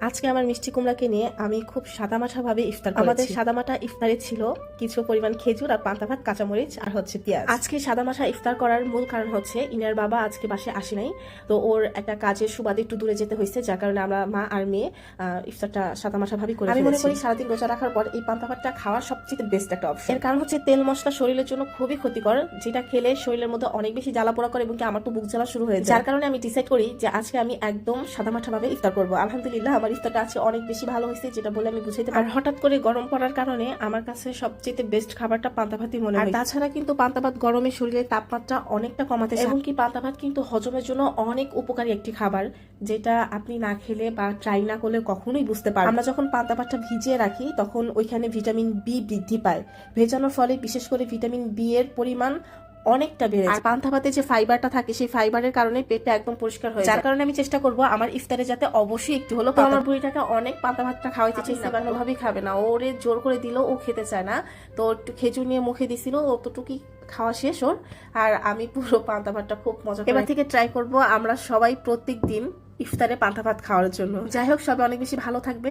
আজকে আমার মিষ্টি কুমড়াকে নিয়ে আমি খুব সাদামাঠা ভাবে ইফতার করেছি। আমাদের সাদামাঠা ইফতারে ছিল কিছু পরিমাণ খেজুর আর পান্তা ভাত, কাঁচামরিচ আর হচ্ছে পেঁয়াজ। আজকে সাদামাঠা ইফতার করার মূল কারণ হচ্ছে ইনার বাবা আজকে বাসায় আসে নাই, তো ওর একটা কাজের সুবাদে একটু দূরে যেতে হয়েছে, যার কারণে আমরা মা আর মেয়ে ইফতারটা সাদামাঠা ভাবে করে। আমি মনে করি সারাদিন রোজা রাখার পর এই পান্তা ভাতটা খাওয়ার সবচেয়ে বেস্ট একটা অপশন। এর কারণ হচ্ছে তেল মশলা শরীরের জন্য খুবই ক্ষতিকর, যেটা খেলে শরীরের মধ্যে অনেক বেশি জ্বালা পোড়া করে এবং কি আমার তো বুক জ্বালা শুরু হয়ে যায়। যার কারণে আমি ডিসাইড করি যে আজকে আমি একদম সাদামাঠা ভাবে ইফতার করবো। আলহামদুলিল্লাহ আমার ইফতারটা আজকে অনেক বেশি ভালো হয়েছে, যেটা বলে আমি বুঝাইতে পারি। আর হঠাৎ করে গরম পড়ার কারণে আমার কাছে সবচেয়ে বেস্ট খাবারটা পান্তা ভাতই মনে হয়। তাছাড়া কিন্তু পান্তা ভাত গরমে শরীরের তাপমাত্রা অনেকটা কমাতে এবং কি পান্তা ভাত কিন্তু হজমের জন্য অনেক উপকারী একটি খাবার, যেটা আপনি না খেলে বা ট্রাই না করলে কখনোই বুঝতে পারবেন। আমরা যখন পান্তা ভাতটা ভিজিয়ে রাখি তখন ওইখানে ভিটামিন বি বৃদ্ধি পায়। ভেজানোর ফলে বিশেষ করে ভিটামিন বি এর পরিমাণ অনেকটা বেড়ে যায়। পান্তা ভাতে যে ফাইবারটা থাকে সেই ফাইবারের কারণে পেটটা একদম পরিষ্কার হয়ে যায়। যার কারণে আমি চেষ্টা করব আমার ইফতারে যাতে অবশ্যই একটু হলো। আমার বুড়িটাকে অনেক পান্তা ভাতটা খাওয়াইতে চেষ্টা, কোনোভাবেই খাবে না। ওরে জোর করে দিলেও ও খেতে চায় না, তো একটু খেজুর নিয়ে মুখে দিছিল, অতটুকুই খাওয়া শেষ ওর। আর আমি পুরো পান্তা ভাতটা খুব মজা। এবার থেকে ট্রাই করব আমরা সবাই প্রত্যেক দিন ইফতারে পান্তা ভাত খাওয়ার জন্য। যাই হোক, সবাই অনেক বেশি ভালো থাকবে।